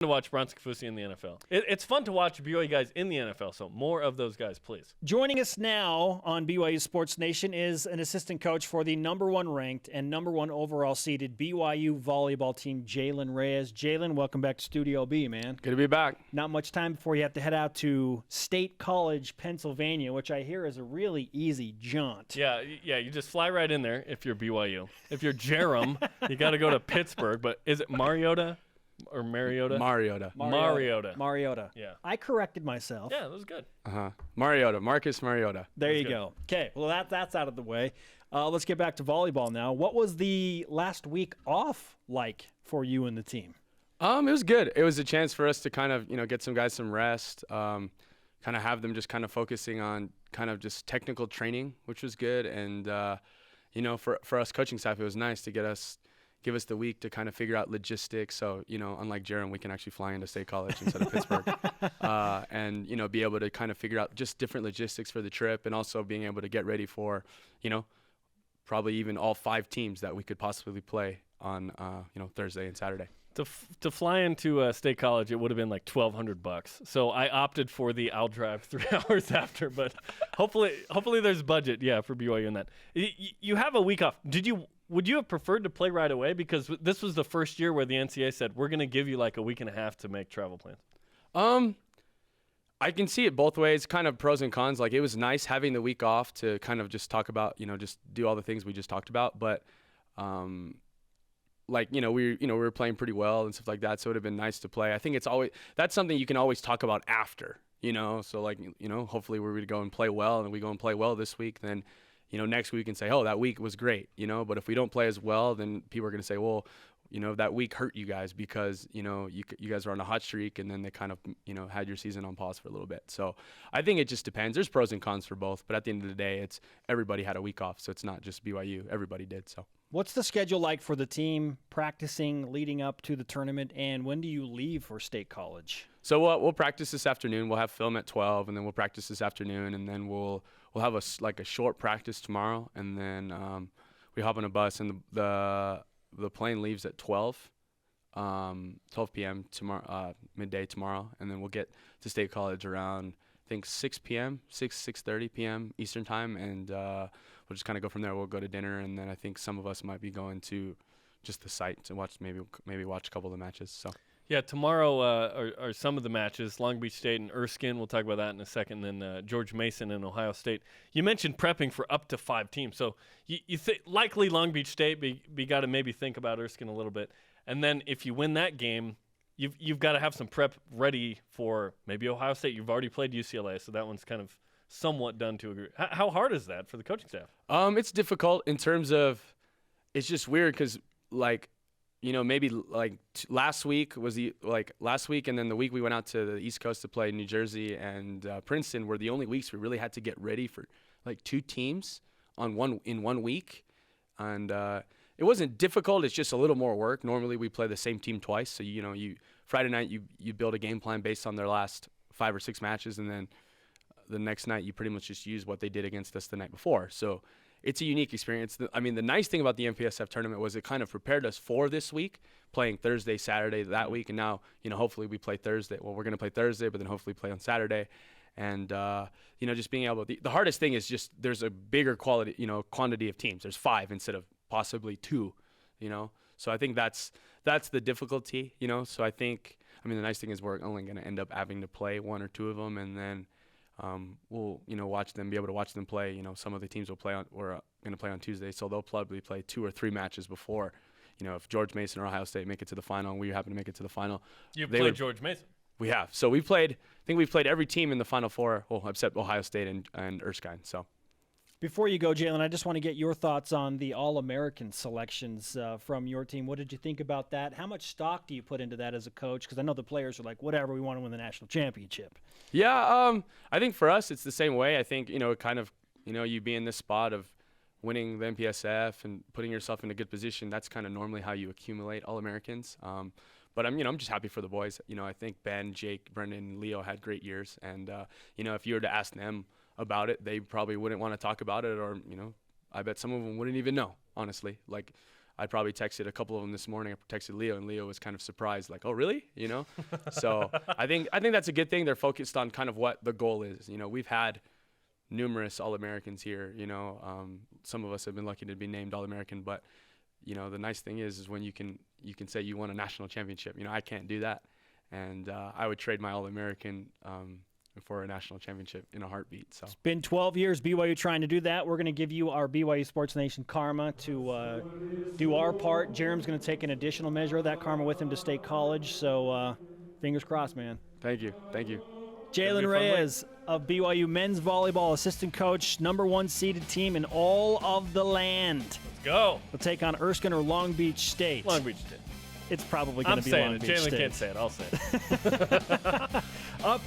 to watch Bronson Kafusi in the NFL. It's fun to watch BYU guys in the NFL, so more of those guys, please. Joining us now on BYU Sports Nation is an assistant coach for the #1 ranked and #1 overall seeded BYU volleyball team, JAYLEN Reyes. JAYLEN, welcome back to Studio B, man. Good to be back. Not much time before you have to head out to State College, Pennsylvania, which I hear is a really easy jaunt. Yeah, you just fly right in there if you're BYU. If you're Jerem, you got to go to Pittsburgh, but is it Mariota? Or Mariota? Mariota. Yeah. I corrected myself. Yeah, that was good. Mariota. Marcus Mariota. There you go. Okay, well, that's out of the way. Let's get back to volleyball now. What was the last week off like for you and the team? It was good. It was a chance for us to kind of, get some guys some rest, kind of have them just kind of focusing on kind of just technical training, which was good. And, for us coaching staff, it was nice to give us the week to kind of figure out logistics. So, unlike Jerem, we can actually fly into State College instead of Pittsburgh and, be able to kind of figure out just different logistics for the trip, and also being able to get ready for, probably even all 5 teams that we could possibly play on, Thursday and Saturday. To fly into State College, it would have been like $1,200. So I opted for the I'll drive 3 hours after, but hopefully there's budget, for BYU in that. You have a week off. Would you have preferred to play right away? Because this was the first year where the NCAA said, we're going to give you like a week and a half to make travel plans. I can see it both ways, kind of pros and cons. Like, it was nice having the week off to kind of just talk about, just do all the things we just talked about. But, we were playing pretty well and stuff like that. So it would have been nice to play. I think that's something you can always talk about after, So hopefully we're going to go and play well, and we go and play well this week, then next week and say, oh, that week was great, But if we don't play as well, then people are going to say, well, that week hurt you guys because, you guys are on a hot streak, and then they kind of, had your season on pause for a little bit. So I think it just depends. There's pros and cons for both. But at the end of the day, it's everybody had a week off. So it's not just BYU. Everybody did. So what's the schedule like for the team practicing leading up to the tournament, and when do you leave for State College? So we'll practice this afternoon. We'll have film at 12, and then we'll practice this afternoon, and then we'll have a short practice tomorrow, and then we hop on a bus, and the plane leaves at 12 p.m. tomorrow, midday tomorrow, and then we'll get to State College around, I think, 6:30 p.m. Eastern time, and we'll just kind of go from there. We'll go to dinner, and then I think some of us might be going to just the site to watch maybe watch a couple of the matches. So. Yeah, tomorrow are some of the matches, Long Beach State and Erskine. We'll talk about that in a second. Then George Mason and Ohio State. You mentioned prepping for up to 5 teams. So you likely Long Beach State, but you got to maybe think about Erskine a little bit. And then if you win that game, you've got to have some prep ready for maybe Ohio State. You've already played UCLA, so that one's kind of somewhat done to agree. How hard is that for the coaching staff? It's difficult in terms of it's just weird because, maybe last week, and then the week we went out to the East Coast to play New Jersey and Princeton were the only weeks we really had to get ready for 2 teams in 1 week, and it wasn't difficult. It's just a little more work. Normally we play the same team twice, so you Friday night you build a game plan based on their last 5 or 6 matches, and then the next night you pretty much just use what they did against us the night before. So it's a unique experience. The nice thing about the MPSF tournament was it kind of prepared us for this week, playing Thursday, Saturday that week. And now, hopefully we play Thursday. Well, we're going to play Thursday, but then hopefully play on Saturday. And, just being able to – the hardest thing is just there's a bigger quantity of teams. There's 5 instead of possibly 2, So I think that's the difficulty, So I think – the nice thing is we're only going to end up having to play 1 or 2 of them, and then – we'll be able to watch them play. Some of the teams we're going to play on Tuesday, so they'll probably play 2 or 3 matches before. If George Mason or Ohio State make it to the final, and we happen to make it to the final. You've played George Mason. We have. So I think we've played every team in the Final Four, except Ohio State and Erskine. So. Before you go, JAYLEN, I just want to get your thoughts on the All-American selections from your team. What did you think about that? How much stock do you put into that as a coach? Because I know the players are like, whatever, we want to win the national championship. Yeah, I think for us it's the same way. I think, you be in this spot of winning the MPSF and putting yourself in a good position. That's kind of normally how you accumulate All-Americans. But I'm just happy for the boys. I think Ben, Jake, Brendan, and Leo had great years. And, if you were to ask them about it, they probably wouldn't want to talk about it, or I bet some of them wouldn't even know, honestly. I probably texted a couple of them this morning. I texted Leo, and Leo was kind of surprised, like, "Oh, really?" You know. So I think that's a good thing. They're focused on kind of what the goal is. You know, we've had numerous All-Americans here. You know, some of us have been lucky to be named All-American, but you know, the nice thing is when you can say you won a national championship. You know, I can't do that, and I would trade my All-American for a national championship in a heartbeat. So it's been 12 years BYU trying to do that. We're going to give you our BYU Sports Nation karma to do our part. Jerem's going to take an additional measure of that karma with him to State College. So fingers crossed, man. Thank you. JAYLEN Reyes of BYU men's volleyball, assistant coach, #1 seeded team in all of the land. Let's go. We'll take on Erskine or Long Beach State. Long Beach State. It's probably going to be saying Long it. Beach JAYLEN State. can't say it. I'll say it. Up